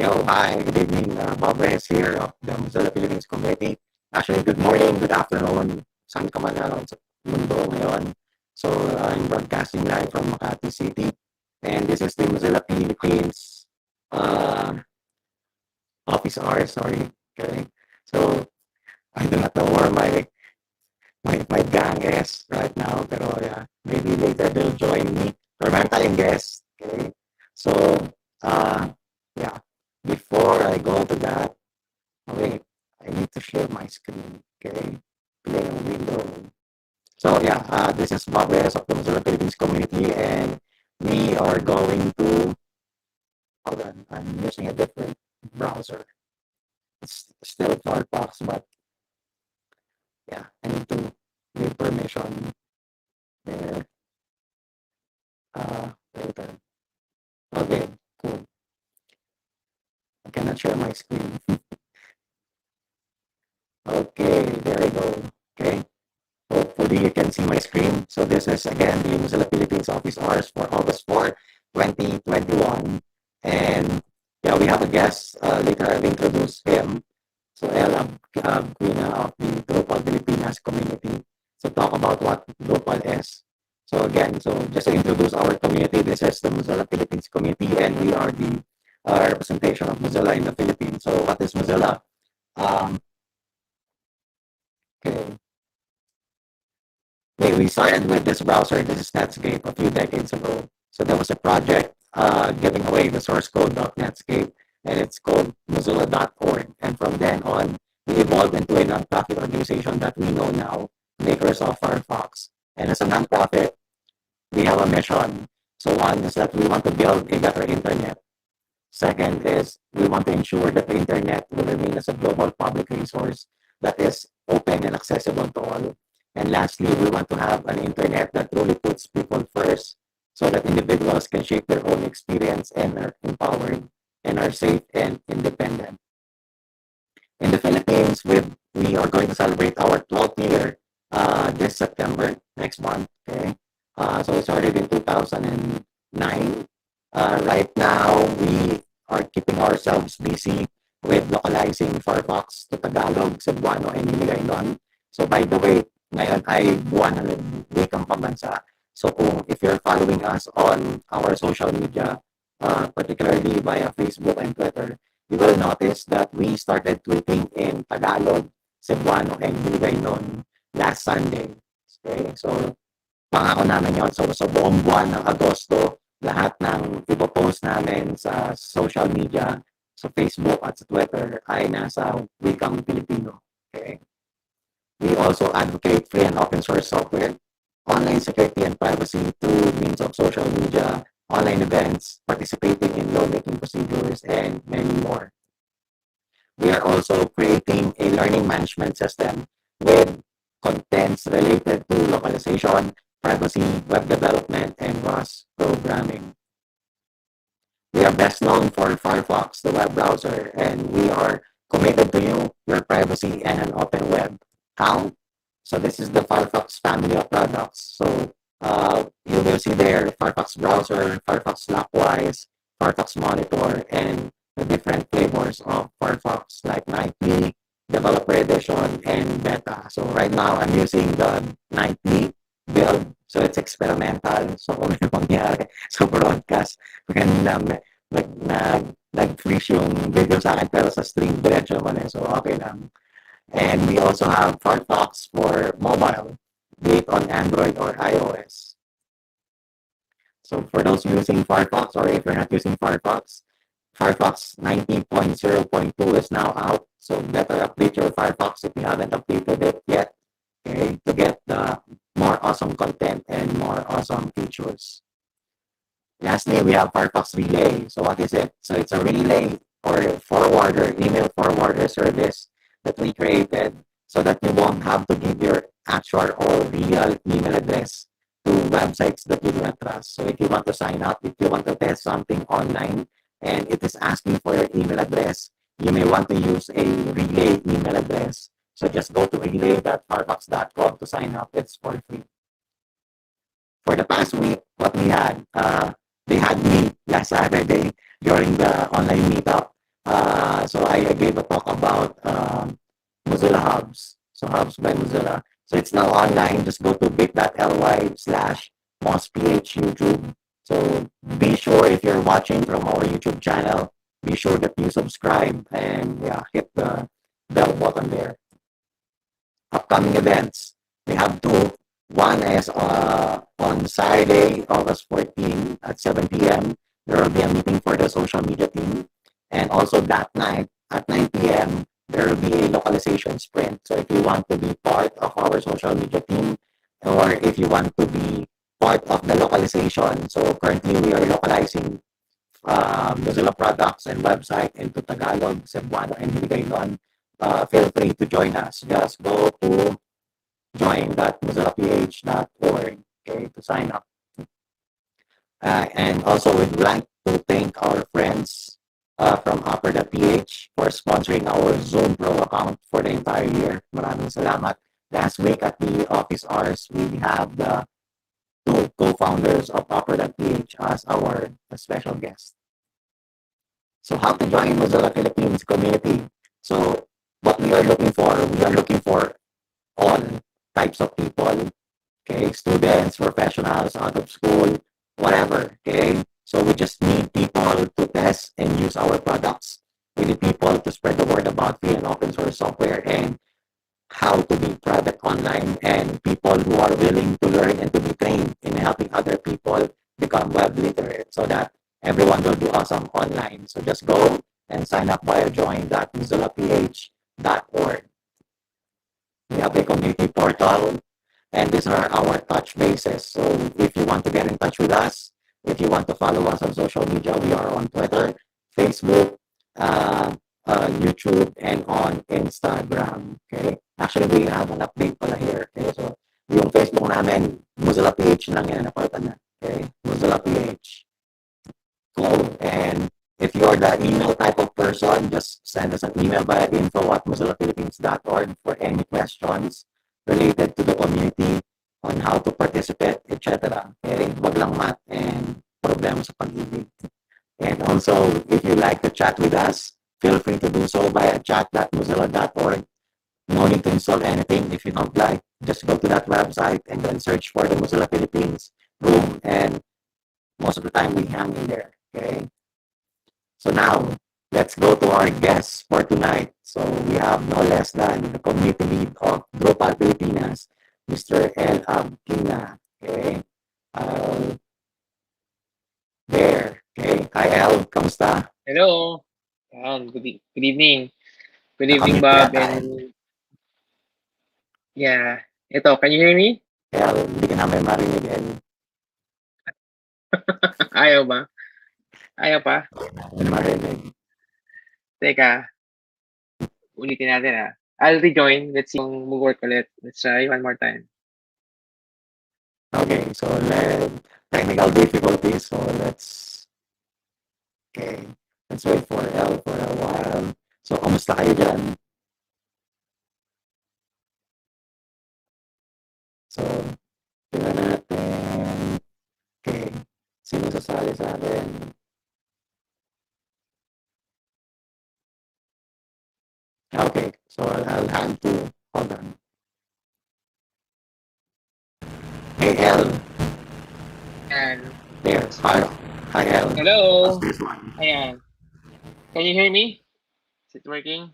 Yo, hi, good evening. Bob Reyes here of the Mozilla Philippines community. Actually, good morning, good afternoon. Saan ka man sa mundo ngayon. So, I'm broadcasting live from Makati City. And this is the Mozilla Philippines office hours, sorry. Okay. So, I do not know where my gang is right now. Pero yeah, maybe later they'll join me. Or meron tayong guest. Okay. So, yeah. Before I go to that, wait, I need to share my screen. Okay, play on window. So yeah, this is Bob Reyes of the Mozilla Philippines community, and we are going to. Hold on, I'm using a different browser. It's still Firefox, but yeah, I need to give permission there. Later. Okay, cool. I cannot share my screen. Okay, there we go. Okay. Hopefully you can see my screen. So this is again the Mozilla Philippines office hours for August 4, 2021. And yeah, we have a guest. Later I'll introduce him. So Abquina of the Drupal Pilipinas community. So talk about what Drupal is. So again, so just to introduce our community, this is the Mozilla Philippines community, and we are the representation of Mozilla in the Philippines. So what is Mozilla? Okay. We started with this browser. This is Netscape a few decades ago. So there was a project giving away the source code of Netscape, and it's called Mozilla.org. And from then on, we evolved into a nonprofit organization that we know now, makers of Firefox. And as a nonprofit, we have a mission. So one is that we want to build a better internet. Second is we want to ensure that the internet will remain as a global public resource that is open and accessible to all. And lastly, we want to have an internet that truly puts people first so that individuals can shape their own experience and are empowered and are safe and independent. In the Philippines, we are going to celebrate our 12th year this September, next month. Okay, so it started in 2009. Right now, we are keeping ourselves busy with localizing Firefox to Tagalog, Cebuano, and Hiligaynon. So by the way, ngayon ay buwan ng wikang pambansa. So if you're following us on our social media, particularly via Facebook and Twitter, you will notice that we started tweeting in Tagalog, Cebuano, and Hiligaynon last Sunday. Okay, so pangako namin yon. So sa buong buwan ng Agosto, lahat ng ipopost namin sa social media, sa Facebook at sa Twitter ay nasa wikang Pilipino. Okay? We also advocate free and open source software, online security and privacy through means of social media, online events, participating in lawmaking procedures, and many more. We are also creating a learning management system with contents related to localization, privacy, web development, and ROS programming. We are best known for Firefox, the web browser, and we are committed to you, your privacy, and an open web. How? So this is the Firefox family of products. So you will see there Firefox browser, Firefox Slackwise, Firefox Monitor, and the different flavors of Firefox like Nightly, Developer Edition, and Beta. So right now I'm using the Nightly build. So it's experimental. So kung may mangyari sa broadcast, kanina nag-freeze yung video sa akin pero sa stream diretso naman eh. So okay lang. And we also have Firefox for mobile, be it on Android or iOS. So for those using Firefox, or if you're not using Firefox, Firefox 19.0.2 is now out. So better update your Firefox if you haven't updated it yet, okay, to get the more awesome content and more awesome features. Lastly, we have Firefox Relay. So what is it? So it's a relay or forwarder, email forwarder service that we created so that you won't have to give your actual or real email address to websites that you do not trust. So if you want to sign up, if you want to test something online and it is asking for your email address, you may want to use a relay email address. So just go to relay.firefox.com to sign up. It's for free. For the past week, what we had, they had me last Saturday during the online meetup. So I gave a talk about Mozilla Hubs. So Hubs by Mozilla. So it's now online. Just go to bit.ly/MozPH YouTube. So be sure if you're watching from our YouTube channel, be sure that you subscribe and hit the bell button there. Upcoming events. We have two. One is on Saturday, August 14 at 7 p.m. There will be a meeting for the social media team. And also that night at 9 p.m., there will be a localization sprint. So if you want to be part of our social media team, or if you want to be part of the localization, so currently we are localizing Mozilla products and website into Tagalog, Cebuano, and Hiligaynon. Feel free to join us. Just go to join.mozillaph.org, okay, to sign up. And also, we'd like to thank our friends from Upper.ph for sponsoring our Zoom Pro account for the entire year. Maraming salamat. Last week at the office hours, we have the two co-founders of Upper.ph as our special guest. So how to join Mozilla Philippines community? So what we are looking for all types of people, okay, students, professionals, out of school, whatever, okay. So we just need people to test and use our products. We need people to spread the word about free and open source software and how to be private online, and people who are willing to learn and to be trained in helping other people become web literate so that everyone will do awesome online. So just go and sign up via join.mozillaph.org. We have a community portal, and these are our touch bases. So if you want to get in touch with us, if you want to follow us on social media, we are on Twitter, Facebook, YouTube, and on Instagram. Okay? Actually, we have an update pala here. Okay? So yung Facebook namin, MozillaPH lang yan, napalitan na. Okay? MozillaPH. Cool. And if you're the email type of person, just send us an email via info@mozillaphilippines.org for any questions related to the community on how to participate, etc. Okay? Wag lang math and problema sa pag-ibig. And also, if you like to chat with us, feel free to do so via chat.mozilla.org. No need to install anything if you don't like. Just go to that website and then search for the Mozilla Philippines room, and most of the time we hang in there. Okay. So now let's go to our guests for tonight. So we have no less than the community lead of Drupal Pilipinas, Mr. L. Abquina. Okay. Uh, there. Okay. Hi L, kamusta? Hello. Good evening. Good evening, Nakamute Bob. yata L. And yeah, ito, can you hear me? L, hindi ka namin marinig L. Ayaw ba? Ayaw pa? Hindi marinig. Teka, ulitin natin ah. I'll rejoin. Let's see kung mag-work ulit. Let's try one more time. Okay, so technical difficulties. So okay, let's wait for L for a while. So, kamusta kayo dyan? So, tingnan natin. Okay, sino sasali sa atin? Okay, so I'll have to, hold on. Hey, L, Ayan. there. Hi, L. How's Hello. this one? Ayan. Can you hear me? Is it working?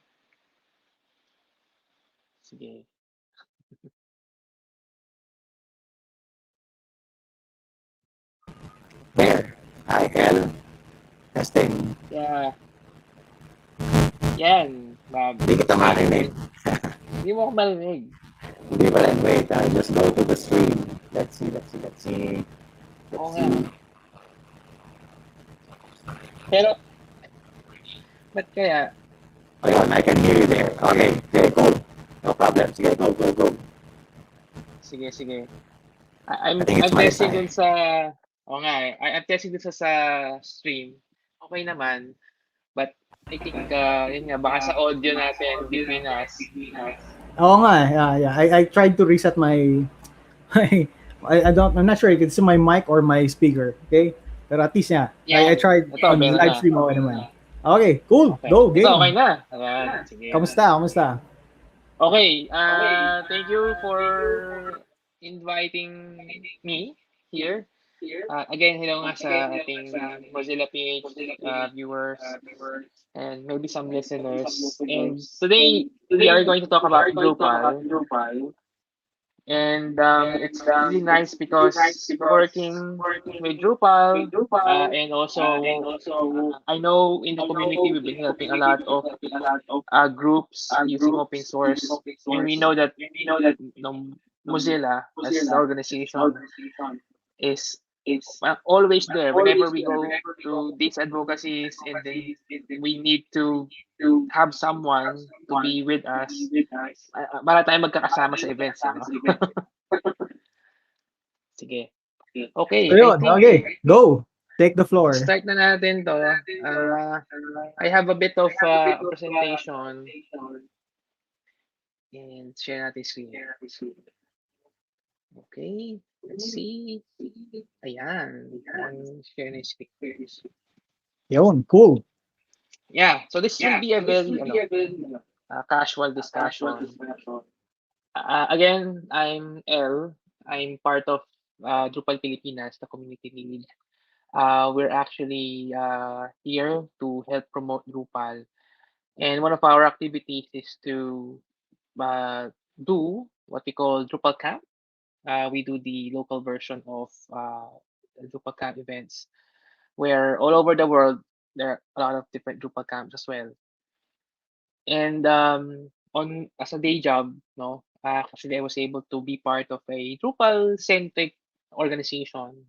Sige. There. Hi, L. Testing. Yeah. Yan, Bob. Hindi kita Sige. marinig. Hindi mo ako marinig. Hindi pa rin. Wait, I'll just go to the stream. Let's see. Oo Let's nga. see. Pero, ba't kaya? Ayun, I can hear you there. Okay, okay, go. No problem. Sige, go. Sige, sige. I think it's I'm my testing side. dun sa Oo nga eh. I'm testing dun sa stream. Okay naman, but I think, yun nga, baka sa audio natin between us. Oo nga eh. Yeah. I tried to reset my I'm not sure if it's my mic or my speaker. Okay? Pero at least yeah. I Yan. tried Ito, on meron live na. stream okay naman. Okay, cool. Okay. Go, Ito, okay game. na. Ayan. Sige. Kamusta? Okay. Thank you for inviting me here. Again, hello nga sa ating Mozilla PH viewers and maybe some listeners. And today, we are going to talk about Drupal. And it's really nice because working with Drupal, and also I know in the community we've been helping a lot of groups using open source, and we know that Mozilla as the organization is always there whenever we go to these advocacies, and then we need to have someone to be with us para tayo magkakasama sa events, no? Sige. So Okay, I yun, think okay. Go. Take the floor. start na natin to. I have a bit of a presentation and share natin screen. Okay, let's see. Ayan, share na yung screen. Yun, cool. Yeah, so this will be a very casual discussion. Again, I'm L. I'm part of Drupal Pilipinas, the community lead. We're actually here to help promote Drupal. And one of our activities is to do what we call Drupal Camp. We do the local version of Drupal Camp events, where all over the world there are a lot of different Drupal camps as well. And on as a day job, no, actually I was able to be part of a Drupal centric organization,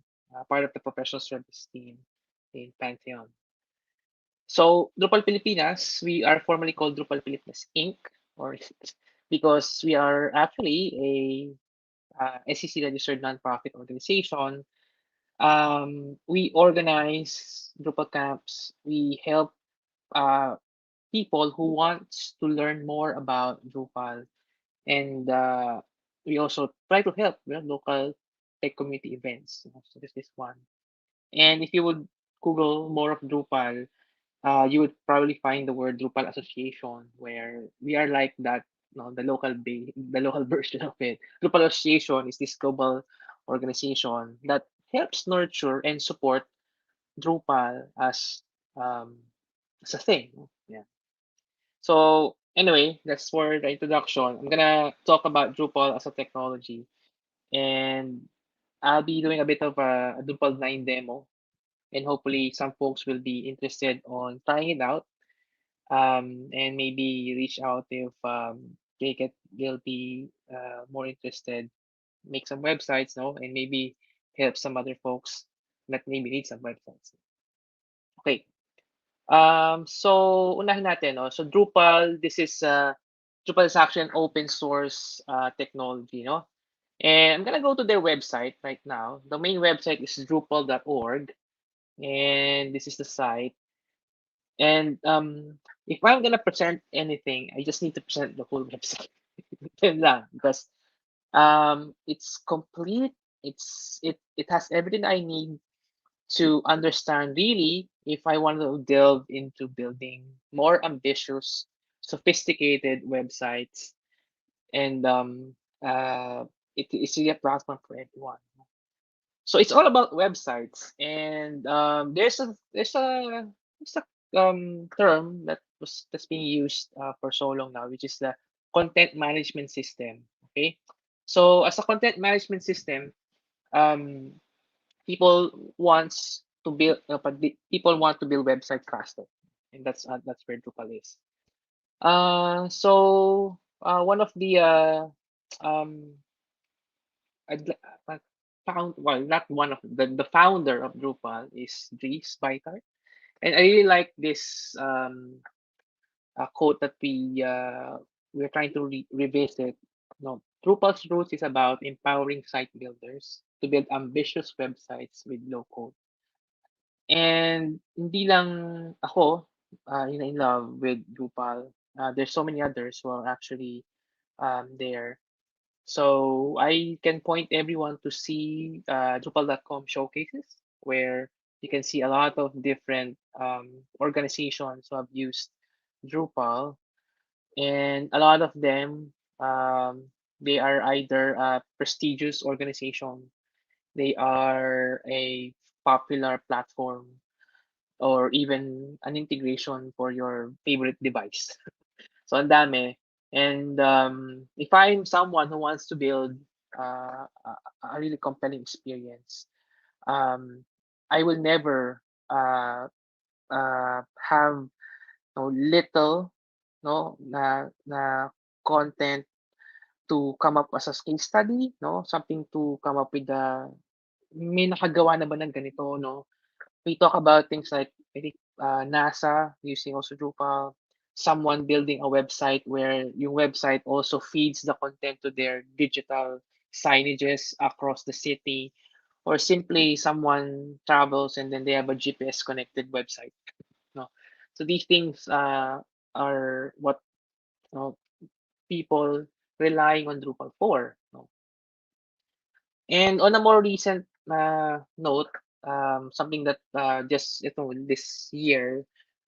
part of the professional service team in Pantheon. So Drupal Pilipinas, we are formally called Drupal Pilipinas Inc. or because we are actually a SEC registered nonprofit organization. We organize Drupal camps. We help uh, people who wants to learn more about Drupal, and we also try to help local tech community events. So this is one. And if you would Google more of Drupal, you would probably find the word Drupal Association, where we are like that no, the local version of it. Drupal Association is this global organization that helps nurture and support Drupal um, as a thing. Yeah. So anyway, that's for the introduction. I'm gonna talk about Drupal as a technology, and I'll be doing a bit of a Drupal 9 demo, and hopefully some folks will be interested on trying it out, and maybe reach out if they'll be more interested, make some websites, no, and maybe help some other folks that maybe need some websites. Okay. So unahin natin, no? So Drupal is actually an open source technology, no? And I'm gonna go to their website right now. The main website is drupal.org, and this is the site. And if I'm gonna present anything, I just need to present the whole website. Yun lang, because it's complete. It has everything I need to understand really if I want to delve into building more ambitious, sophisticated websites, and it's really a platform for everyone. So it's all about websites, and there's a term that's being used for so long now, which is the content management system. Okay, so as a content management system, um, people wants to build people want to build websites faster, and that's where Drupal is. One of the um I'd li- found well not one of the founder of Drupal is Dries Buytaert, and I really like this quote that we're trying to revisit. No, Drupal's roots is about empowering site builders to build ambitious websites with low code. And hindi lang ako in love with Drupal. There's so many others who are actually there. So I can point everyone to see Drupal.com showcases where you can see a lot of different organizations who have used Drupal, and a lot of them they are either a prestigious organization, they are a popular platform, or even an integration for your favorite device. So ang dami. And if I'm someone who wants to build a really compelling experience, um, I will never have little na content to come up as a case study, no? Something to come up with may nakagawa na ba ng ganito, no? We talk about things like I think NASA using also Drupal, someone building a website where your website also feeds the content to their digital signages across the city, or simply someone travels and then they have a GPS connected website. No, so these things are what people relying on Drupal for. No? And on a more recent note, something that just this year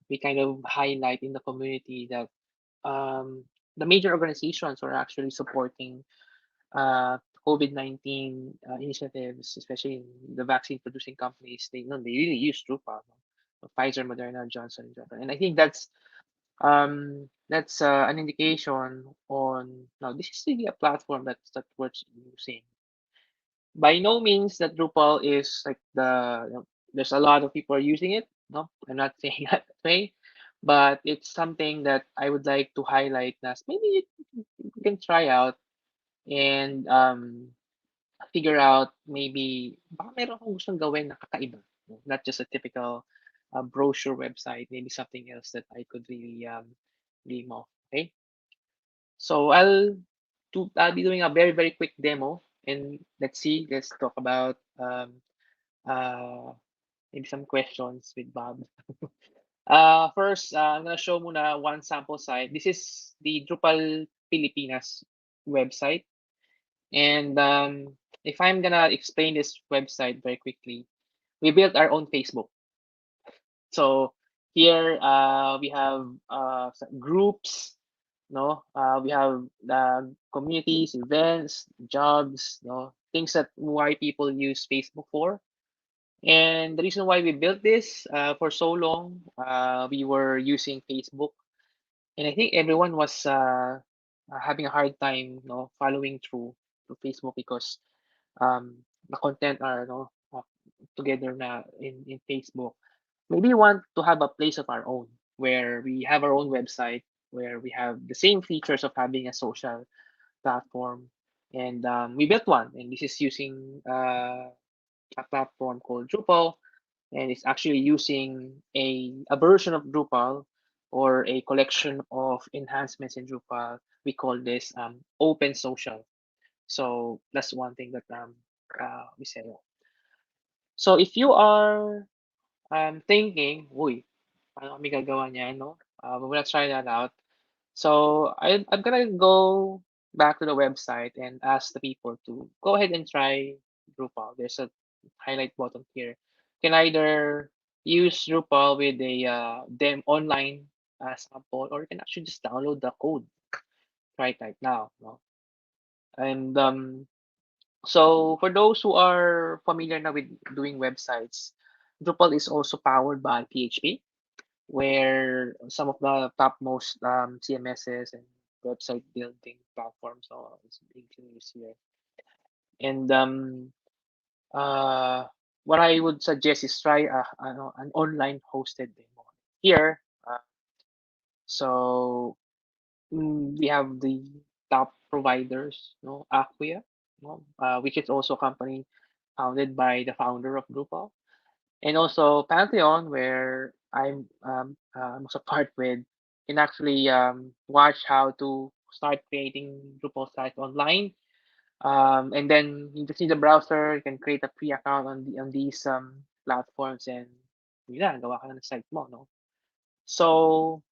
we kind of highlight in the community that the major organizations are actually supporting COVID-19 initiatives, especially the vaccine producing companies. They really use Drupal. No? Pfizer, Moderna, Johnson and Johnson, and I think that's an indication on now this is really a platform that's worth using. By no means that Drupal is like there's a lot of people are using it. No, I'm not saying that way, but it's something that I would like to highlight as maybe you can try out and figure out maybe baka meron kang gustong gawin na kakaiba. No? Not just a typical brochure website, maybe something else that I could really dream of. Okay, so I'll be doing a very very quick demo, and let's talk about uh, maybe some questions with Bob. First, I'm gonna show muna one sample site. This is the Drupal Pilipinas website, and if I'm gonna explain this website very quickly, we built our own Facebook. So here we have groups, No, we have communities, events, jobs, no, things that why people use Facebook for. And the reason why we built this for so long, we were using Facebook, and I think everyone was having a hard time, following through to Facebook because the content are, together na in Facebook. Maybe we want to have a place of our own where we have our own website, where we have the same features of having a social platform. And we built one, and this is using a platform called Drupal, and it's actually using a version of Drupal or a collection of enhancements in Drupal. We call this open social. So that's one thing that we say. So if you are thinking, uy, paano kami gagawa niyan, no? We will try that out. So I'm gonna go back to the website and ask the people to go ahead and try Drupal. There's a highlight button here. You can either use Drupal with a dem online sample, or you can actually just download the code right now. No? And so for those who are familiar now with doing websites, Drupal is also powered by PHP, where some of the topmost CMSs and website building platforms are is being used here. And uh, what I would suggest is try an online hosted demo here. So we have the top providers, Acquia, which is also a company founded by the founder of Drupal, and also Pantheon, where I'm also part with, can actually watch how to start creating Drupal sites online. And then you just need a browser. You can create a free account on these platforms, and yun na, gawa ka na ng site mo, no? So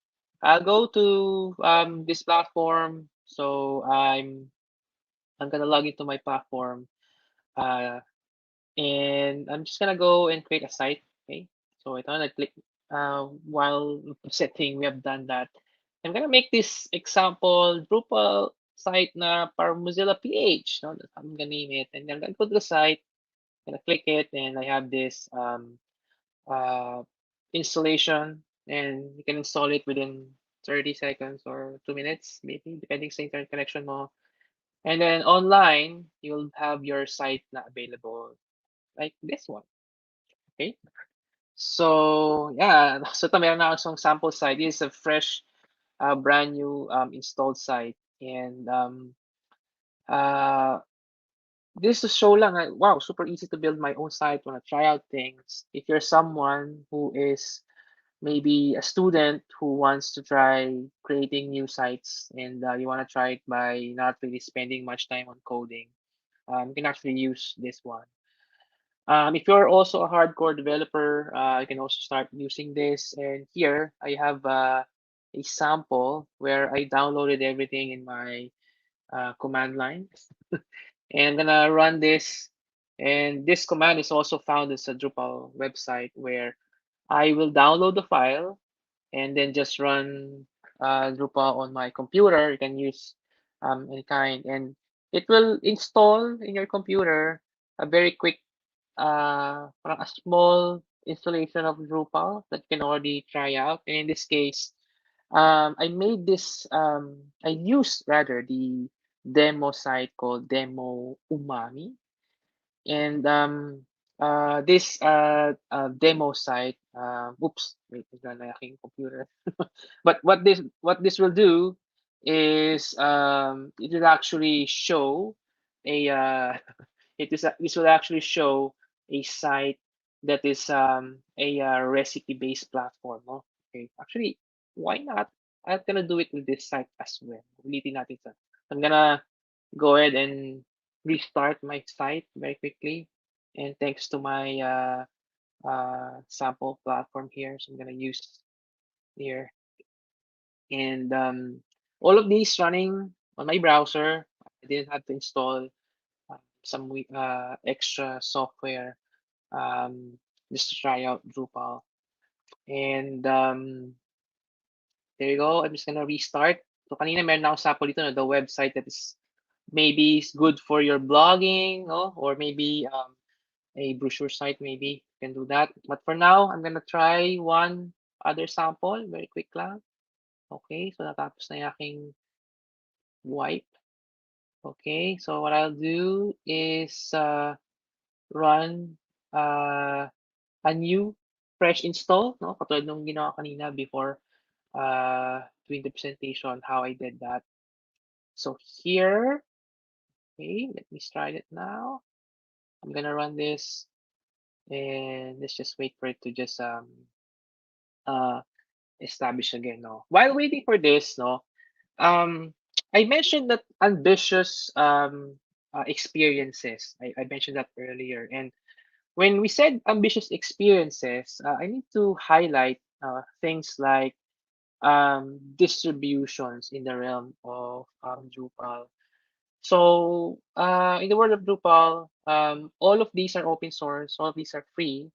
I'll go to this platform. So I'm gonna log into my platform. Uh, and I'm just gonna go and create a site. Okay, so ito na click while setting, we have done that. I'm gonna make this example Drupal site na para Mozilla PH. No, that's how I'm gonna name it, and then I'm gonna go to the site, gonna click it, and I have this uh, installation, and you can install it within 30 seconds or 2 minutes, maybe depending sa internet connection mo. And then online, you'll have your site na available like this one. Okay. So yeah, so ito meron na akong sample site. This is a fresh, brand new installed site, and uh, this to show lang, wow, super easy to build my own site. Wanna try out things. If you're someone who is maybe a student who wants to try creating new sites, and you want to try it by not really spending much time on coding, you can actually use this one. If you're also a hardcore developer, you can also start using this. And here I have a sample where I downloaded everything in my command line. And I'm gonna run this. And this command is also found as a Drupal website where I will download the file and then just run Drupal on my computer. You can use any kind, and it will install in your computer a very quick, parang a small installation of Drupal that you can already try out. And in this case, I made this, I used rather the demo site called Demo Umami. And this demo site, oops, wait, naglaan na aking computer. But what this will do is it will actually show a this will actually show a site that is a recipe based platform. No? Okay, actually, why not? I'm gonna do it with this site as well. Ulitin natin sa. I'm gonna go ahead and restart my site very quickly. And thanks to my sample platform here, so I'm gonna use here. And all of these running on my browser. I didn't have to install some extra software um, just to try out Drupal. And there you go. I'm just gonna restart. So kanina meron akong sample dito na the website that is maybe is good for your blogging, no? Or maybe a brochure site, maybe you can do that. But for now, I'm gonna try one other sample, very quick lang. Okay, so natapos na yung aking wipe. Okay, so what I'll do is run uh, a new fresh install, no? Katulad nung ginawa kanina before doing the presentation, how I did that. So here, okay, let me start it now. I'm gonna run this and let's just wait for it to just uh establish again, no? While waiting for this, no, um I mentioned that ambitious experiences. I mentioned that earlier. And when we said ambitious experiences, I need to highlight things like distributions in the realm of Drupal. So in the world of Drupal, all of these are open source, all of these are free.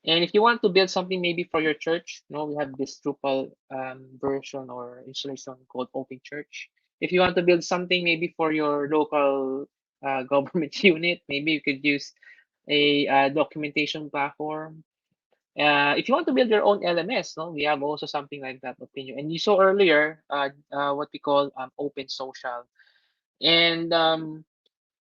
And if you want to build something maybe for your church, we have this Drupal version or installation called Open Church. If you want to build something maybe for your local government unit, maybe you could use a documentation platform. If you want to build your own LMS, we have also something like that opinion. And you saw earlier what we call open social. And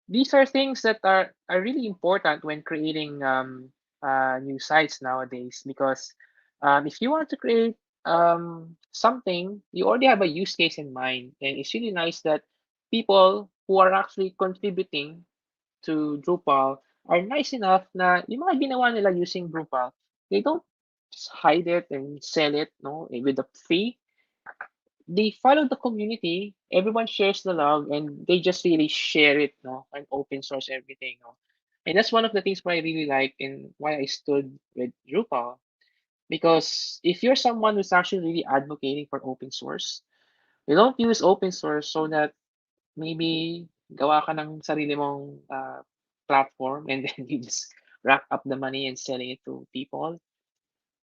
these are things that are really important when creating new sites nowadays, because if you want to create something, you already have a use case in mind. And it's really nice that people who are actually contributing to Drupal are nice enough na yung mga ginawa nila using Drupal, they don't just hide it and sell it, no, with a fee. They follow the community, everyone shares the love, and they just really share it, no, and open source everything, no. And that's one of the things why I really like and why I stood with Drupal. Because if you're someone who's actually really advocating for open source, you don't use open source so that maybe gawa ka ng sarili mong platform and then you just rack up the money and selling it to people.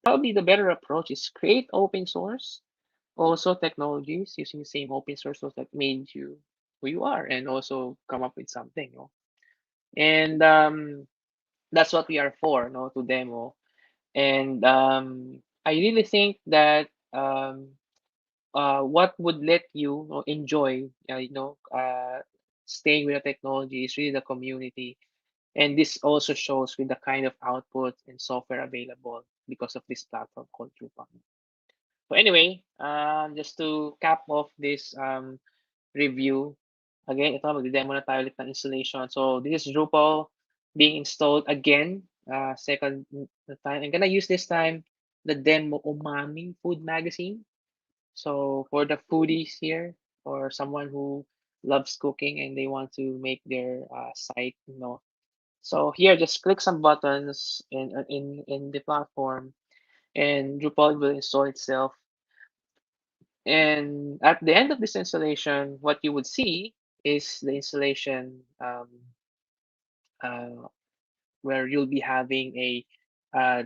Probably the better approach is create open source, also technologies using the same open source tools that made you who you are, and also come up with something. And that's what we are for, no, to demo. And I really think that what would let you, enjoy, staying with the technology is really the community. And this also shows with the kind of output and software available because of this platform called Drupal. So anyway, just to cap off this review, again, ito, magde-demo na tayo ulit ng installation. So this is Drupal being installed again, second time. I'm gonna use this time the demo Umami Food Magazine. So for the foodies here, or someone who loves cooking and they want to make their site, So here, just click some buttons in the platform, and Drupal will install itself. And at the end of this installation, what you would see is the installation uh, where you'll be having a uh,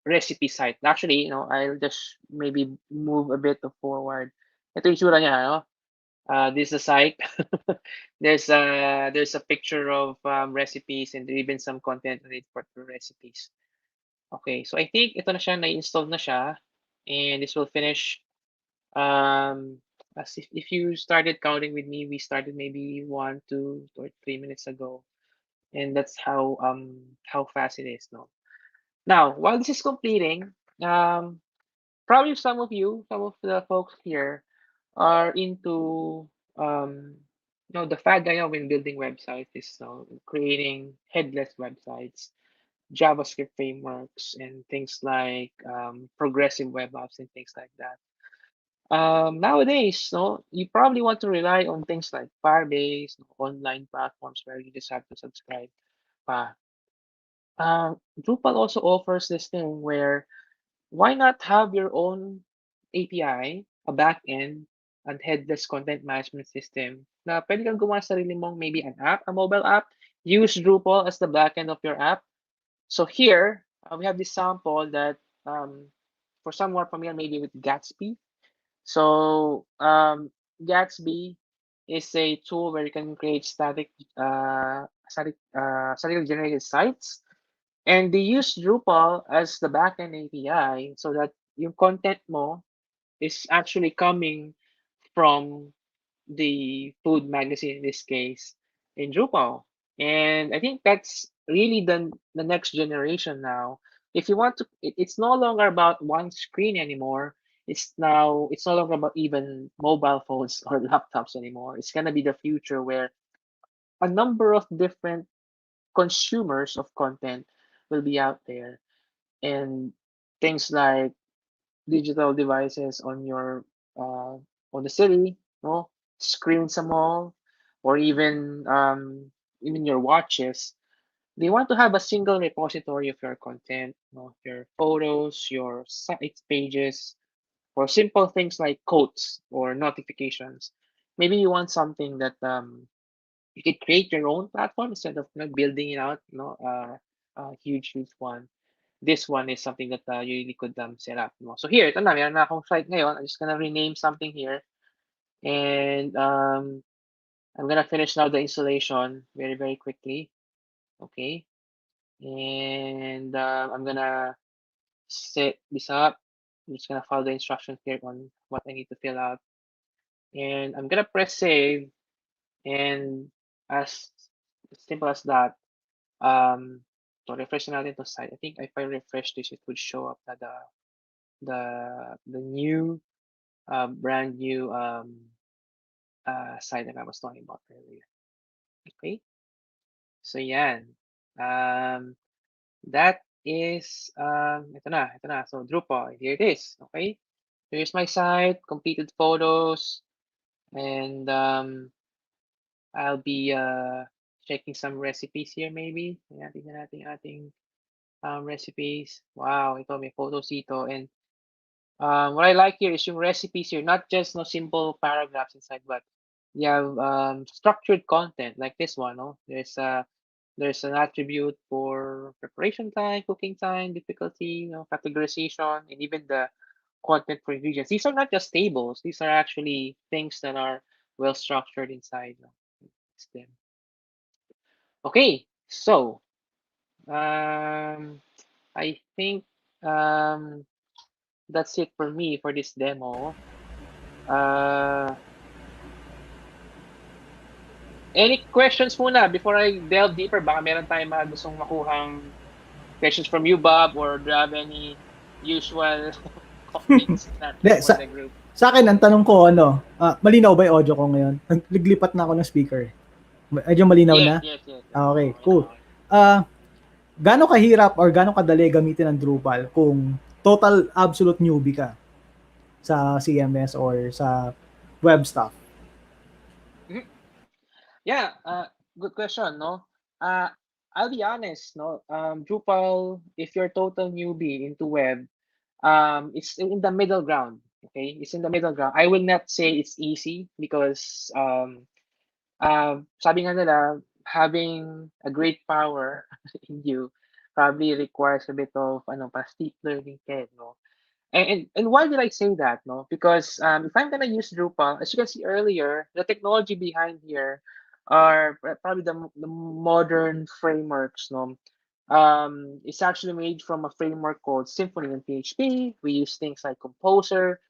recipe site. Actually, I'll just maybe move a bit forward. Ito yung itsura niya, no? This is the site. There's a picture of recipes and even some content related for the recipes. Okay, so I think ito na siya, na-install na siya, and this will finish. As if you started counting with me, we started maybe 1, 2, or 3 minutes ago, and that's how fast it is, no. Now, while this is completing, probably some of the folks here are into the fad right now when building websites is creating headless websites, JavaScript frameworks, and things like progressive web apps and things like that. Nowadays, no, you probably want to rely on things like Firebase, online platforms where you just have to subscribe. Pa. Drupal also offers this thing where why not have your own API, a backend, and headless content management system na pwede kang gumawa sa sarili mong maybe an app, a mobile app, use Drupal as the backend of your app. So here, we have this sample that for someone familiar maybe with Gatsby. So Gatsby is a tool where you can create statically generated sites, and they use Drupal as the backend API so that yung content mo is actually coming from the food magazine in this case in Drupal. And I think that's really the next generation now. If you want to, it's no longer about one screen anymore. It's no longer about even mobile phones or laptops anymore. It's gonna be the future where a number of different consumers of content will be out there, and things like digital devices on your on the city, no screens, a mall, or even your watches. They want to have a single repository of your content, your photos, your site pages, or simple things like quotes or notifications. Maybe you want something that you could create your own platform instead of building it out, a huge one. This one is something that you really could set up. No? So here, ito na, meron na akong site ngayon. I'm just gonna rename something here. And I'm gonna finish now the installation very quickly. Okay. And I'm gonna set this up. I'm just gonna follow the instructions here on what I need to fill out. And I'm gonna press save. And as simple as that, so refresh natin to site. I think if I refresh this, it would show up that the new brand new site that I was talking about earlier. Okay, so yan. Um, that is ito na. So Drupal, here it is. Okay, here's my site, completed photos, and I'll be checking some recipes here maybe. Ayan, tingnan natin ating recipes. Wow, ito may photos dito, and what I like here is yung recipes here, not just no simple paragraphs inside, but you have structured content like this one. No, there's an attribute for preparation time, cooking time, difficulty, categorization, and even the content for ingredients. These are not just tables; these are actually things that are well structured inside. No? It's them. Okay, so I think that's it for me for this demo. Uh, any questions muna before I delve deeper? Baka meron tayong mga gustong makuhang questions from you, Bob, or do you have any usual comments natin De, for the group? sa akin, ang tanong ko, malinaw ba yung audio ko ngayon? Naglipat na ako ng speaker. Medyo malinaw Yes, na? yes, yes. Okay, Okay na, cool. okay. Gaano kahirap or gaano kadali gamitin ang Drupal kung total absolute newbie ka sa CMS or sa web stuff? Mhm. Yeah, good question, no? Uh, I'll be honest, no? Drupal, if you're total newbie into web, it's in the middle ground. Okay, it's in the middle ground. I will not say it's easy because sabi nga nila, having a great power in you probably requires a bit of pa steep learning curve, no? And why did I say that? No, because if I'm gonna use Drupal, as you can see earlier, the technology behind here are probably the modern frameworks. No, it's actually made from a framework called Symfony and PHP. We use things like Composer,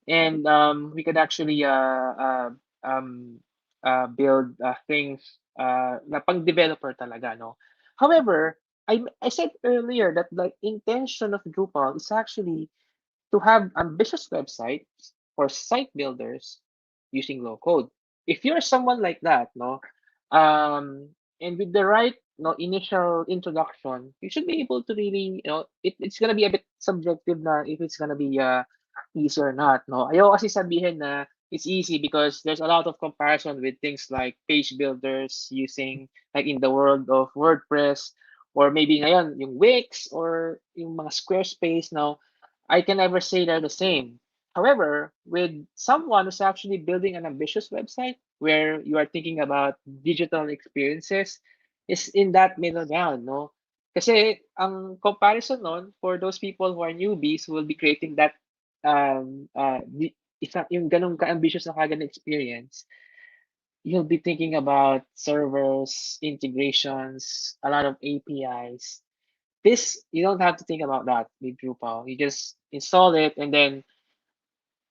and we could actually um, build things na pang developer talaga. No, however, I said earlier that the intention of Drupal is actually to have ambitious websites for site builders using low code. If you're someone like that, no, and with the right initial introduction, you should be able to really, it's gonna be a bit subjective na if it's gonna be easy or not, no. Ayaw kasi sabihin na it's easy because there's a lot of comparison with things like page builders using like in the world of WordPress, or maybe ngayon yung Wix or yung mga Squarespace now. I can never say they're the same. However, with someone who's actually building an ambitious website where you are thinking about digital experiences, is in that middle ground, no? Kasi ang comparison nun for those people who are newbies who will be creating that if not yung ganun ka-ambitious na kagad na experience, you'll be thinking about servers, integrations, a lot of APIs. This, you don't have to think about that with Drupal. You just install it, and then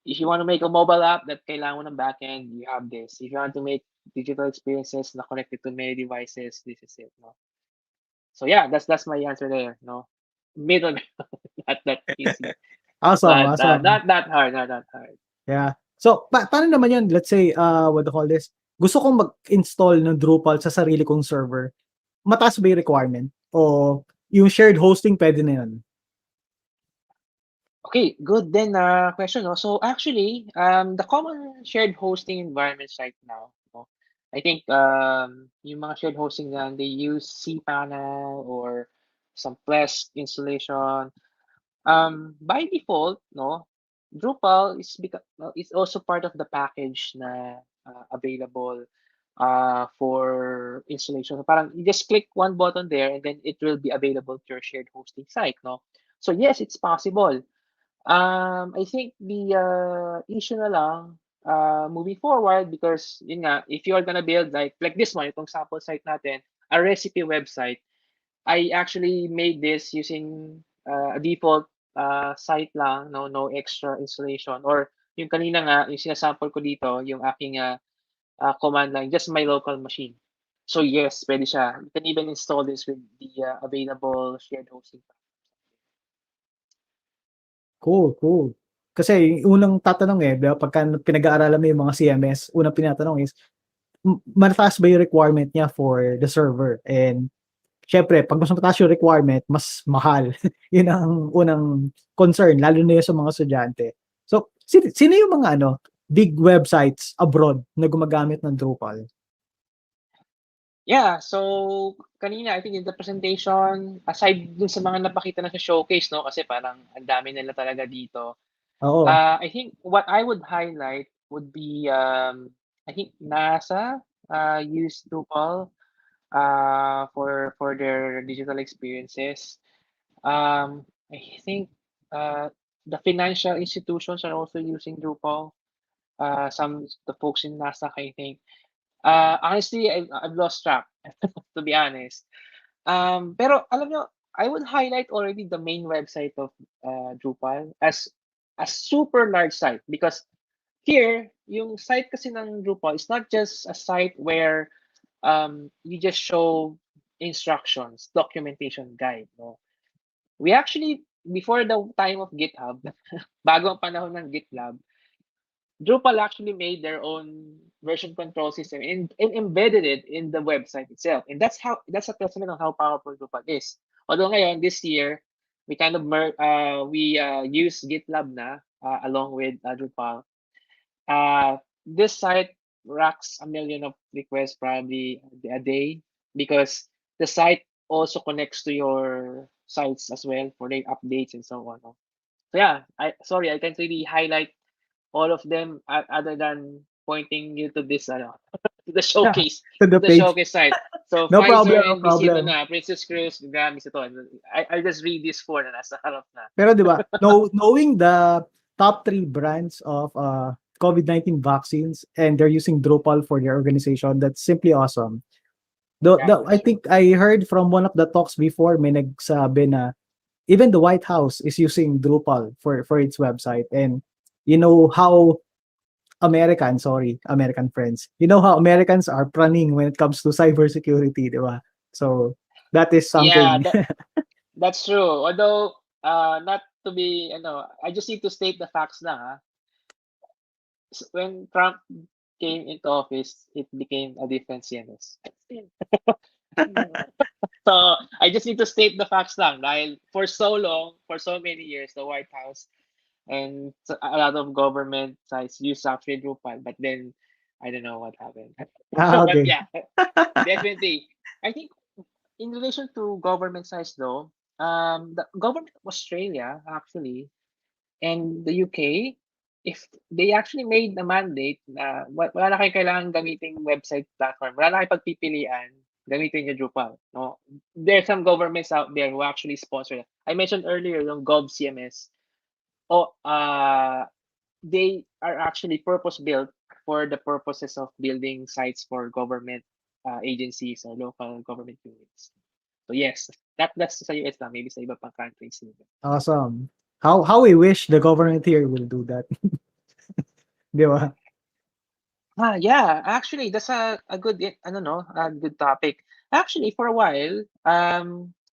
if you want to make a mobile app that kailangan mo ng backend, you have this. If you want to make digital experiences na connected to many devices, this is it. No? So yeah, that's my answer there. No, middle, not that easy, Awesome, but awesome. not that hard, not that hard. Yeah. So, paano naman yun? Let's say, what do you call this? Gusto kong mag-install ng Drupal sa sarili kong server. Mataas ba yung requirement? O yung shared hosting, pwede na yun? Okay, good then question. No? So actually, the common shared hosting environments right now, no, I think yung mga shared hosting na they use cPanel or some Plesk installation. By default, no, Drupal is also part of the package na available for installation. So parang you just click one button there and then it will be available to your shared hosting site, no. So yes, it's possible. I think the issue na lang moving forward, because yun nga, if you are gonna build like this one, itong sample site natin, a recipe website, I actually made this using a default site lang, no extra installation. Or yung kanina nga, yung sinasample ko dito, yung aking command line, just my local machine. So yes, pwede siya. You can even install this with the available shared hosting. Cool, cool. Kasi yung unang tatanong di ba, pagka pinag-aaralan mo yung mga CMS, unang tinatanong is, mataas ba yung requirement niya for the server? And syempre, pag mas mataas yung requirement, mas mahal. Yun ang unang concern, lalo na yun sa mga estudyante. So, sino yung mga big websites abroad na gumagamit ng Drupal? Yeah, so kanina I think in the presentation, aside dun sa mga napakita na sa showcase, no, kasi parang ang dami nila talaga dito. Oo. I think what I would highlight would be I think NASA use Drupal for their digital experiences. I think the financial institutions are also using Drupal. Some the folks in NASA, I think. Honestly, I've lost track, to be honest. Pero alam nyo, I would highlight already the main website of Drupal as a super large site, because here, yung site kasi ng Drupal is not just a site where you just show instructions, documentation guide. No? We actually, before the time of GitHub, bago ang panahon ng GitLab, Drupal actually made their own version control system and embedded it in the website itself. And that's a testament of how powerful Drupal is. Although ngayon, this year, we kind of use GitLab na along with Drupal. This site racks a million of requests probably a day, because the site also connects to your sites as well for their updates and so on. So yeah, I can't really highlight all of them other than pointing you to this to the showcase To the to the page. showcase site. So No Pfizer, problem, no NBC ito problem. na, Princess Cruise, Grammys ito. I just read this for na nasa harap na. Pero di ba, knowing the top 3 brands of COVID-19 vaccines and they're using Drupal for their organization, that's simply awesome. Yeah, I that's true. think I heard from one of the talks before, may nagsabi na even the White House is using Drupal for its website. And you know how American friends, you know how Americans are praning when it comes to cybersecurity, di ba? So that is Yeah, something. that's true. Although not to be, I just need to state the facts na. Ha? When Trump came into office, it became a different CNS. So I just need to state the facts lang, dahil for so long, for so many years, the White House and a lot of government sites use actually Drupal, but then I don't know what happened. But Okay. yeah, definitely. I think in relation to government sites though, the government of Australia actually and the UK, if they actually made a mandate na wala na kayo kailangan gamitin website platform, wala na kayo pagpipilian, gamitin yung Drupal. No? There are some governments out there who actually sponsor that. I mentioned earlier yung GovCMS. Oh, they are actually purpose built for the purposes of building sites for government agencies or local government units. So yes, that's sa US lang, maybe sa iba pang countries. Awesome. How we wish the government here will do that. 'Di ba? Yeah, actually, that's a good, ano no, a good topic. Actually, for a while,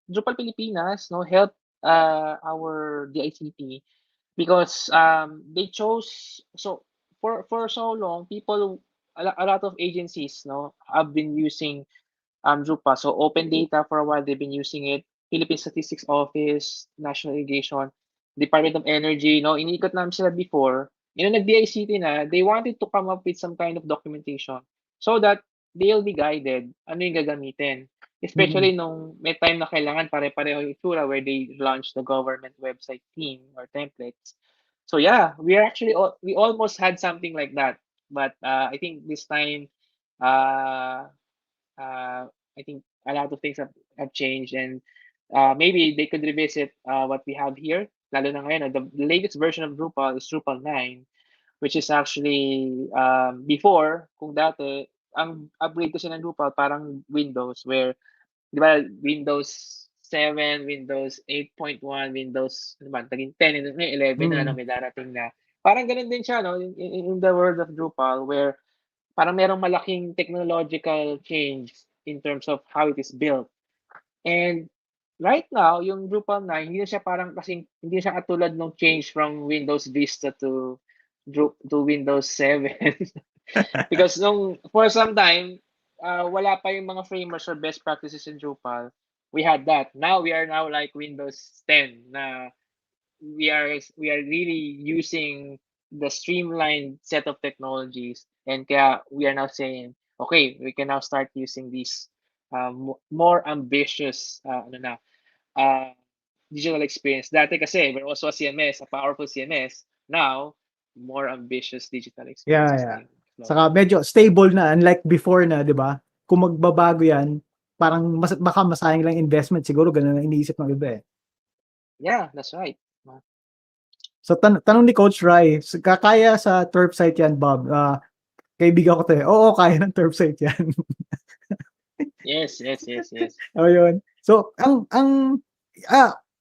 Drupal Pilipinas, no, helped our DICT because they chose for so long people a lot of agencies no have been using Drupal. So open data for a while they've been using it. Philippine Statistics Office, National Irrigation, Department of Energy, no, iniikot namin sila before. Yung nag-DICT na, they wanted to come up with some kind of documentation so that they'll be guided ano yung gagamitin. Mm. Especially nung may time na kailangan pare-pareho yung itsura where they launch the government website theme or templates. So yeah, we almost had something like that. But I think this time uh, uh, I think a lot of things have changed and maybe they could revisit what we have here. Lalo na ngayon, the latest version of Drupal is Drupal 9, which is actually before, kung dati, ang upgrade kasi ng Drupal parang Windows where, di ba, Windows 7, Windows 8.1, Windows, ano ba, naging 10, and ngayon 11 na, no, Mm. may darating na. Parang ganun din siya, no, in the world of Drupal where parang merong malaking technological change in terms of how it is built. And right now, yung Drupal 9, hindi na siya parang kasing hindi na siya katulad nung change from Windows Vista to Windows 7. Because nung for some time, wala pa yung mga frameworks or best practices in Drupal. We had that. Now we are now like Windows 10 na we are really using the streamlined set of technologies and kaya we are now saying okay we can now start using these more ambitious ano na uh, digital experience dati kasi we're also a CMS, a powerful CMS. Now more ambitious digital Yeah, experiences yeah. na yung Saka exploring. medyo stable na unlike before na, 'di ba? Kung magbabago 'yan, parang baka masayang lang investment siguro gano'n ang iniisip ng iba, eh. Yeah, that's right. So tanong ni Coach Rai, kaya sa turf site 'yan, Bob? Kaibigan ko 'to, eh. Oo, kaya ng turf site 'yan. Yes. Oh, yun. So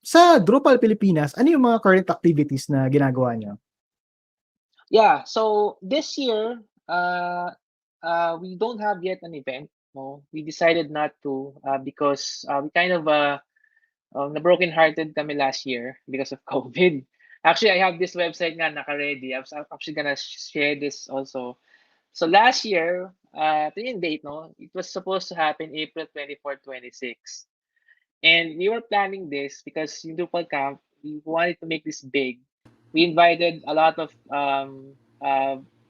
sa Drupal Pilipinas, ano yung mga current activities na ginagawa niyo? Yeah, so this year, we don't have yet an event. No, we decided not to because we kind of na broken-hearted kami last year because of COVID. Actually, I have this website nga naka-ready. I'm actually gonna share this also. So last year, ito yung date, no? It was supposed to happen April 24, 26. And we were planning this because yung Drupal Camp, we wanted to make this big. We invited a lot of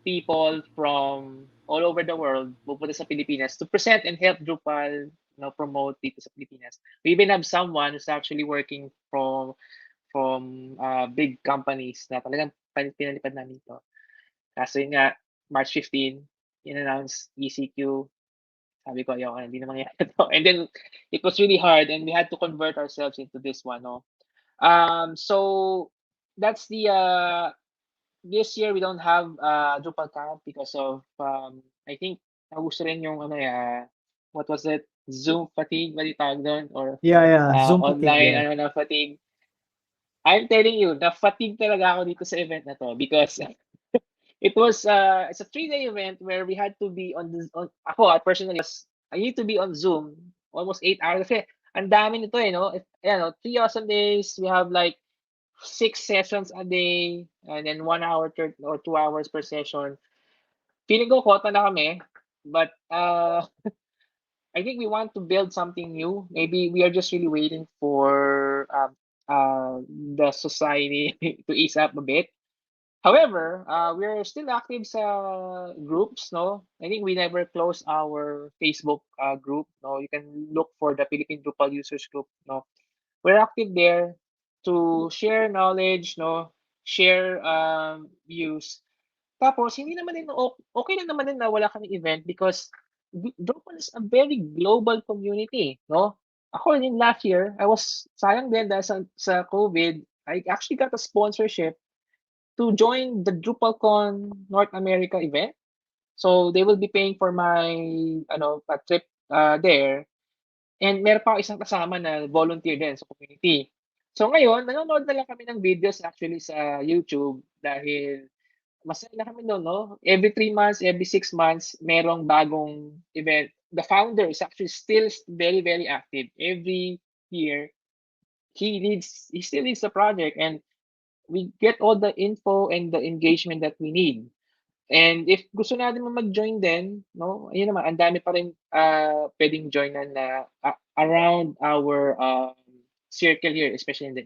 people from all over the world pupunta sa Pilipinas to present and help Drupal promote dito sa Pilipinas. We even have someone who's actually working from big companies na talagang pinalipad namin ito. Kaso yun nga, March 15, in-announce ECQ. Sabi ko, ayoko na, hindi na mangyayari to. And then, it was really hard and we had to convert ourselves into this one. No? So, that's this year we don't have Drupal Camp because of, I think, nagusto rin yung, what was it? Zoom fatigue, ba tawag doon? Or Yeah, yeah, Zoom fatigue, online, yeah. na fatigue. I'm telling you, na-fatigue talaga ako dito sa event na to because it's a 3-day event where we had to be ako personally I need to be on Zoom almost 8 hours kasi ang dami nito no. 3 awesome days. We have like 6 sessions a day and then 1 hour or 2 hours per session. Feeling ko kota na kami but I think we want to build something new. Maybe we are just really waiting for the society to ease up a bit. However, we're still active sa groups, no? I think we never close our Facebook group, no? You can look for the Philippine Drupal Users Group, no? We're active there to share knowledge, no? Share views. Tapos, hindi naman din, okay lang naman din na wala kaming event because Drupal is a very global community, no? Ako din last year, I was, sayang din dahil sa COVID, I actually got a sponsorship to join the DrupalCon North America event. So they will be paying for my trip there. And meron pa ako isang kasama na volunteer din sa community. So ngayon, nanonood na lang kami ng videos actually sa YouTube dahil masaya na kami no'n, 'no? Every 3 months, every 6 months, merong bagong event. The founder is actually still very, very active. Every year, he still leads the project, and we get all the info and the engagement that we need. And if gusto natin mag-join din, 'no, ayun naman, ang dami pa rin puwedeng joinan na around our circle here, especially in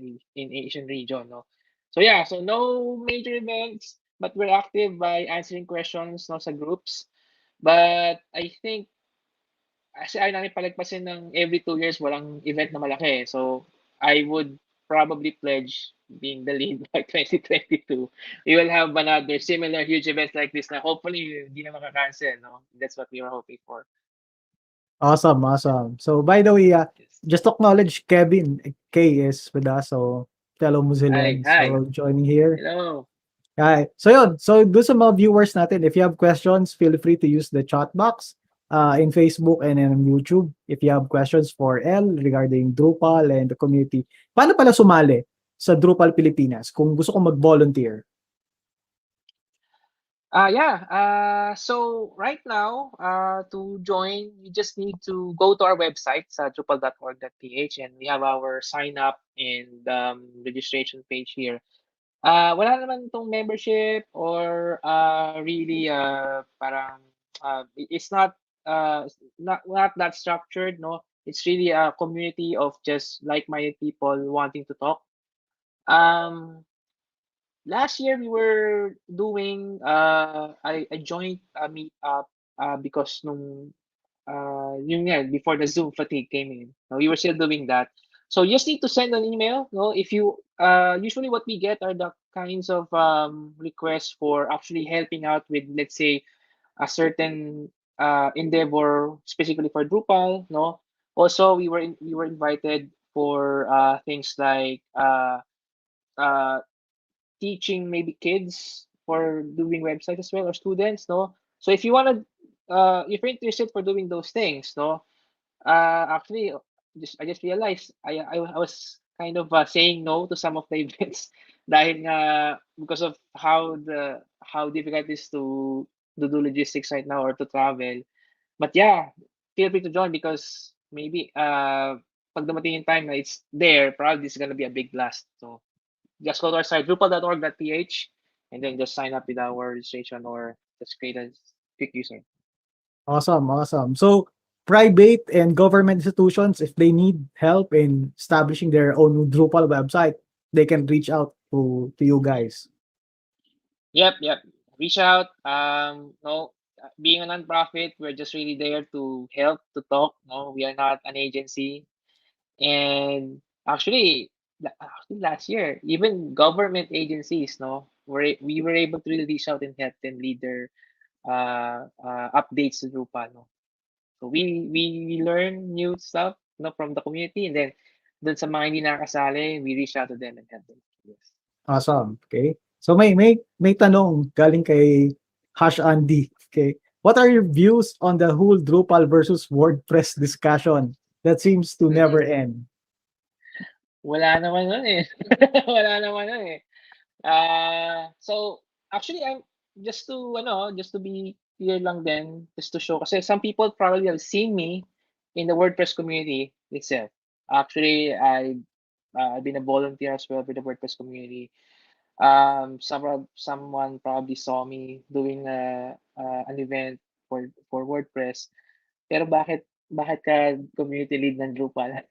the Asian region, 'no. So yeah, so no major events, but we're active by answering questions, 'no, sa groups. But I think kasi ayaw namin palagpasin ng every 2 years walang event na malaki. So I would probably pledge being the lead by 2022. We will have another similar huge events like this na hopefully hindi na maka-cancel, no? That's what we were hoping for. Awesome, awesome. So by the way, Yes. just to acknowledge Kevin, K is with us, so fellow Hi, Mozillians, hi. so joining here. Hello. Hi. So yun, so do sa mga viewers natin, if you have questions, feel free to use the chat box in Facebook and in YouTube. If you have questions for L regarding Drupal and the community, paano pala sumali sa Drupal Pilipinas kung gusto kong mag-volunteer? Yeah. So right now, to join, you just need to go to our website, drupal.org.ph, and we have our sign up and registration page here. Wala naman tong membership or really parang it's not that structured, no. It's really a community of just like-minded people wanting to talk. Um, Last year we were doing I joined a meet up because nung yun nga, before the Zoom fatigue came in. No, we were still doing that. So you just need to send an email. No, if you usually what we get are the kinds of requests for actually helping out with, let's say, a certain endeavor specifically for Drupal. No, also we were invited for things like uh, teaching maybe kids for doing websites as well, or students. No, so if you want to if you're interested for doing those things, no, actually, I just realized I was kind of saying no to some of the events dahil nga because of how difficult it is to do logistics right now or to travel. But yeah, feel free to join because maybe pag dumating yung time na it's there, probably it's gonna be a big blast. So just go to our site drupal.org.ph and then just sign up with our registration or just create a quick user. Awesome, awesome. So private and government institutions, if they need help in establishing their own Drupal website, they can reach out to you guys. Yep. Reach out. No, being a nonprofit, we're just really there to help, to talk. No, we are not an agency. And actually last year, even government agencies, no, we were able to really reach out and help them lead their updates to Drupal. No, so we learn new stuff, no, from the community, and then dun sa mga hindi nakakasali, we reach out to them and help them. Yes. Awesome. Okay. So may tanong galing kay Hash Andy. Okay. What are your views on the whole Drupal versus WordPress discussion that seems to never end? Wala naman nun eh. Wala naman nun eh. So actually I'm just to be clear lang din, just to show kasi some people probably have seen me in the WordPress community itself. Actually, I've been a volunteer as well with the WordPress community. Someone probably saw me doing an event for WordPress. Pero bakit ka community lead ng Drupal?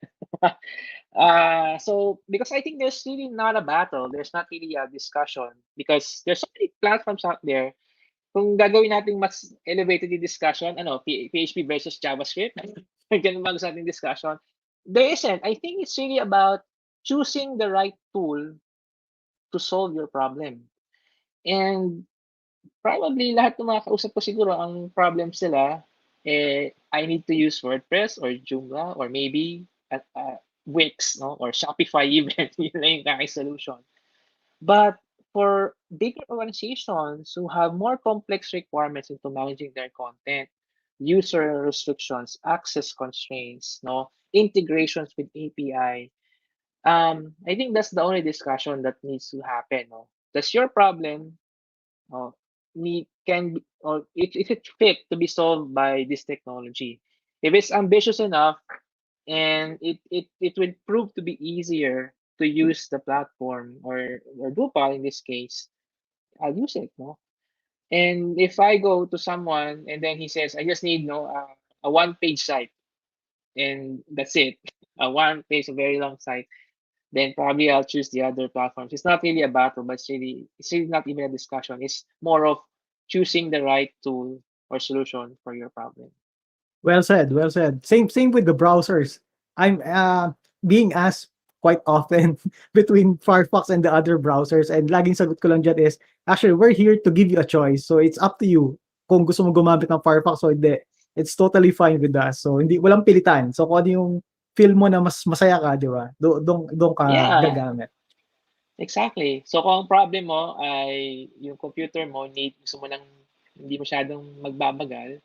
So because I think there's really not a battle, there's not really a discussion because there's so many platforms out there. Kung gagawin nating mas elevated yung discussion, PHP versus JavaScript, ganun ba sa ating discussion? There isn't. I think it's really about choosing the right tool to solve your problem. And probably lahat ng mga kausap ko siguro ang problem sila, I need to use WordPress or Joomla or maybe Wix, no, or Shopify even. Yun na yung aking solution. But for bigger organizations who have more complex requirements into managing their content, user restrictions, access constraints, no integrations with API. I think that's the only discussion that needs to happen. No, does your problem need can be, or if it fit to be solved by this technology? If it's ambitious enough and it will prove to be easier to use the platform or Drupal in this case, I'll use it. No, and if I go to someone and then he says, I just need a one page site and that's it, a one page, a very long site, then probably I'll choose the other platforms. It's not really a battle, but it's really not even a discussion. It's more of choosing the right tool or solution for your problem. Well said, well said. Same with the browsers. I'm being asked quite often between Firefox and the other browsers, and laging sagot ko lang diyan is, actually, we're here to give you a choice. So it's up to you kung gusto mo gumamit ng Firefox o hindi. It's totally fine with us. So hindi walang pilitan. So kung ano yung feel mo na mas masaya ka, di ba? Doon ka Yeah, gagamit. exactly. So kung ang problem mo ay yung computer mo, gusto mo lang hindi masyadong magbabagal,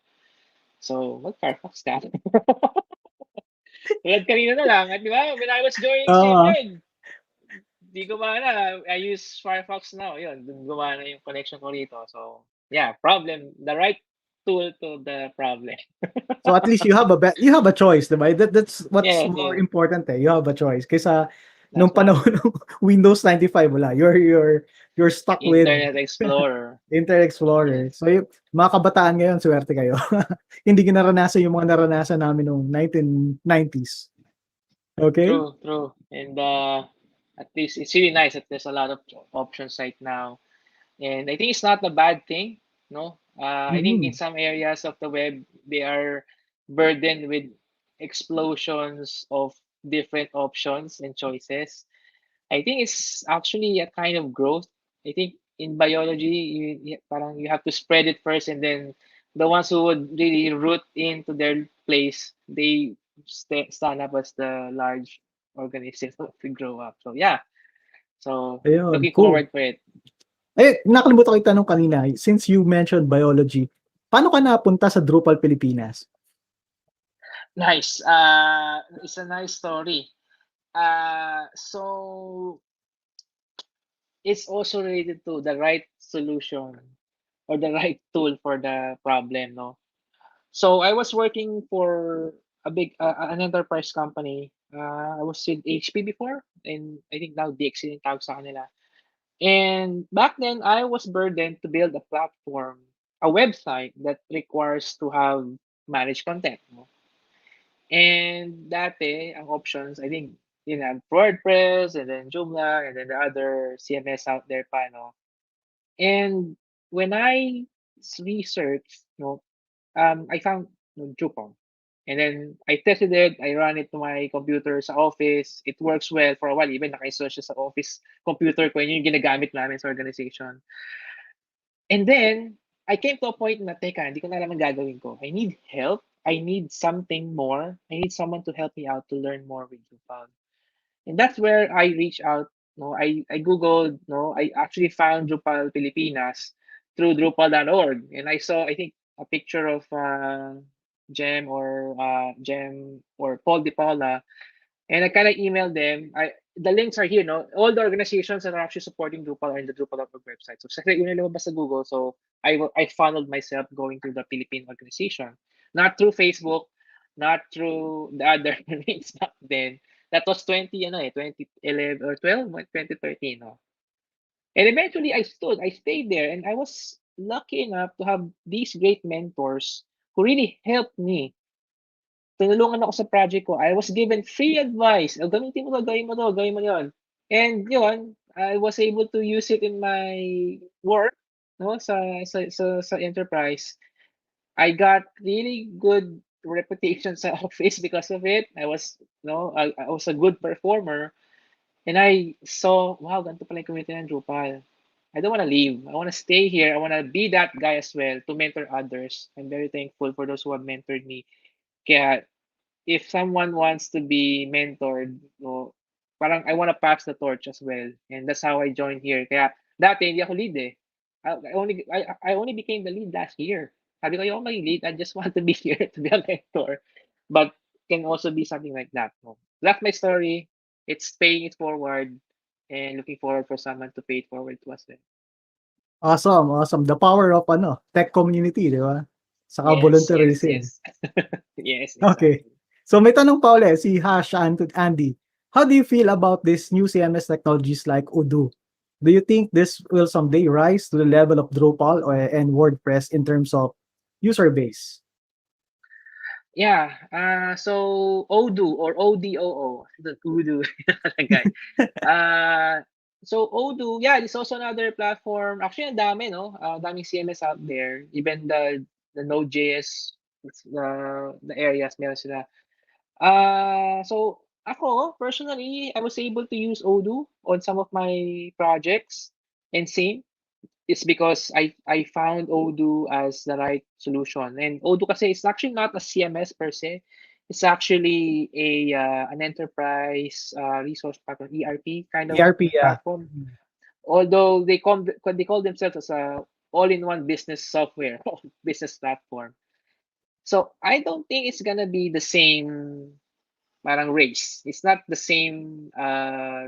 so mag-Firefox ka. Tulad kanina na lang, at di ba? When I was joining Oo. Simled, di gumana. I use Firefox now. Yun, dun gumana yung connection ko rito. So, yeah, problem. The right tool to the problem. So at least you have a choice, 'di ba? That's what's Yes, more yes. important eh. You have a choice kaysa nung That's right. panahon ng Windows 95 wala. You're stuck with Internet Explorer. Internet Yes. Explorer. So yung mga kabataan ngayon, swerte kayo. Hindi ko naranasan yung mga naranasan namin noong 1990s. Okay? True, true. And at least it's really nice that there's a lot of options right now. And I think it's not a bad thing. No, I think in Mm-mm. some areas of the web they are burdened with explosions of different options and choices. I think it's actually a kind of growth. I think in biology, parang you have to spread it first, and then the ones who would really root into their place, they stand up as the large organisms to grow up. So yeah, so Ayun, looking cool. forward for it. Nakalimutan ko itanong kanina, since you mentioned biology, paano ka napunta sa Drupal Pilipinas? Nice. It's a nice story. So it's also related to the right solution or the right tool for the problem, no? So I was working for a big an enterprise company. I was with HP before, and I think now DXC yung tawag sa kanila. And back then, I was burdened to build a platform, a website that requires to have managed content. No? And dati, ang options, I think, WordPress, and then Joomla, and then the other CMS out there pa, no? And when I researched, I found Drupal. And then I tested it. I ran it to my computer sa office. It works well for a while. Even naka-install siya sa office computer ko. Yun yung ginagamit namin sa organization. And then, I came to a point na, teka, hindi ko na alam ang gagawin ko. I need help. I need something more. I need someone to help me out to learn more with Drupal. And that's where I reached out. No, I googled. No, I actually found Drupal Pilipinas through Drupal.org, and I saw I think a picture of Jem or Paul Di Paula, and I kind of emailed them. The links are here. No, all the organizations that are actually supporting Drupal are in the Drupal.org website. So sa yun na lumabas sa Google. So I funneled myself going to the Philippine organization, not through Facebook, not through the other links back then. That was 2011 or 12, 2013. No? And eventually I stayed there, and I was lucky enough to have these great mentors who really helped me. Tinulungan ako sa project ko. I was given free advice. O, gamitin mo to, gawin mo yon. And yun, I was able to use it in my work, no, sa enterprise. I got really good reputation sa office because of it. I was a good performer, and I saw, wow, ganito pala yung community ng Drupal. I don't want to leave. I want to stay here. I want to be that guy as well to mentor others. I'm very thankful for those who have mentored me. Kaya if someone wants to be mentored, no, parang I want to pass the torch as well. And that's how I joined here. Kaya Dati hindi ako lead eh. I only became the lead last year. Sabi ko, ayoko maging lead. I just want to be here to be a mentor. But can also be something like that. No? That's my story. It's paying it forward and looking forward for someone to pay it forward to us then. Awesome, awesome. The power of tech community, di ba? Saka Yes, volunteerism. yes. Yes, Okay. exactly. So may tanong pa ulit si Hash and Andy. How do you feel about these new CMS technologies like Odoo? Do you think this will someday rise to the level of Drupal and WordPress in terms of user base? Yeah. So Odoo or ODOO, the Odoo nakalagay. So Odoo, yeah, it's also another platform. Actually, ang dami, no? Daming CMS out there. Even the Node.js, it's the areas meron sila. So ako personally, I was able to use Odoo on some of my projects, and same. It's because I found Odoo as the right solution. And Odoo kasi it's actually not a CMS per se. It's actually an enterprise resource platform, ERP kind of ERP, yeah. platform. Although they call themselves as a all-in-one business software, business platform. So I don't think it's gonna be the same parang race. It's not the same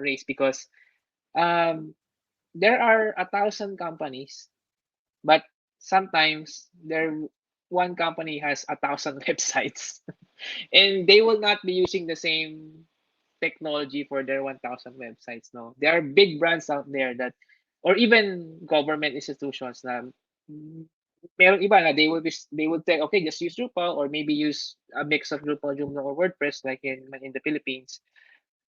race because um, there are 1,000 companies, but sometimes one company has 1,000 websites, and they will not be using the same technology for their 1,000 websites. No, there are big brands out there that, or even government institutions na meron iba na they would say okay, just use Drupal or maybe use a mix of Drupal, Joomla, or WordPress like in the Philippines.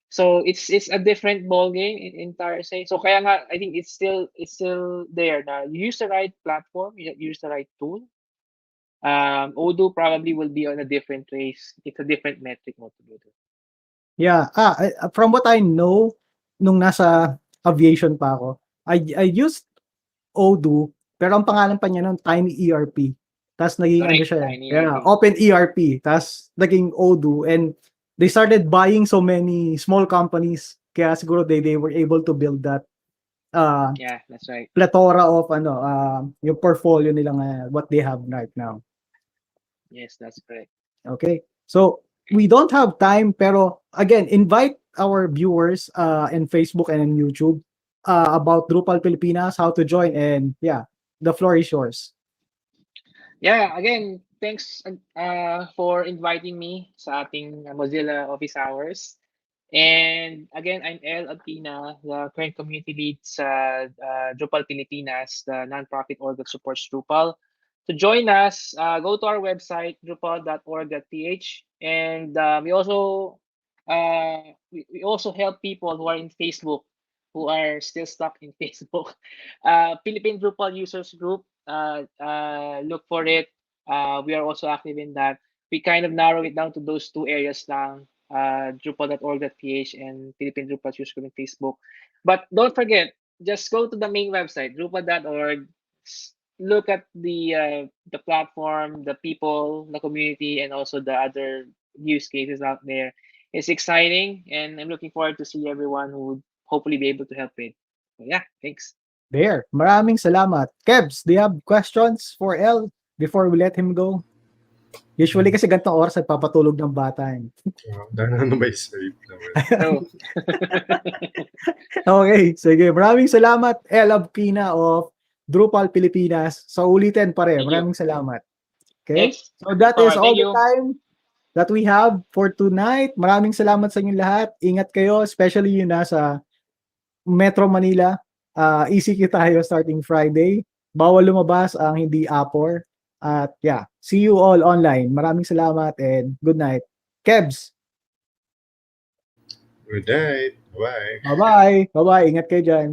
So it's a different ballgame in entire say. So kaya nga I think it's still there na you use the right platform, you use the right tool. Odoo probably will be on a different race. It's a different metric altogether. Yeah. From what I know, nung nasa aviation pa ako, I used Odoo, pero ang pangalan pa niya nun, Tiny ERP. Tapos naging Correct, siya, tiny yeah, ERP. Open ERP. Tapos naging Odoo, and they started buying so many small companies. Kaya siguro they were able to build that Yeah, that's right. plethora of yung portfolio nila what they have right now. Yes, that's correct. Okay. So we don't have time, pero again, invite our viewers in Facebook and in YouTube about Drupal Pilipinas, how to join, and yeah, the floor is yours. Yeah, again, thanks for inviting me sa ating Mozilla Office Hours. And again, I'm Abquina, the current community lead sa Drupal Pilipinas, the nonprofit org that supports Drupal. To join us, go to our website, drupal.org.ph, and we also help people who are in Facebook, who are still stuck in Facebook. Philippine Drupal Users Group, look for it. We are also active in that. We kind of narrow it down to those two areas lang, drupal.org.ph and Philippine Drupal Users Group in Facebook. But don't forget, just go to the main website, drupal.org. Look at the platform, the people, the community, and also the other use cases out there. It's exciting, and I'm looking forward to see everyone who would hopefully be able to help it. So yeah, thanks. There. Maraming salamat. Kebs, do you have questions for El before we let him go? Usually kasi gantong oras nagpapatulog ng bata. Dahil na may sleep naman. So, Okay, sige. Maraming salamat, El Abquina of Drupal Pilipinas. Sa ulitin pa rin. Thank you. Maraming salamat. Okay? yes. So that is all Thank the you. time that we have for tonight. Maraming salamat sa inyo lahat. Ingat kayo, especially yung nasa Metro Manila. ECQ tayo starting Friday. Bawal lumabas ang hindi Apor. At yeah, see you all online. Maraming salamat and good night. Kebs, Good night. Bye. bye-bye. Bye-bye. Ingat kayo dyan.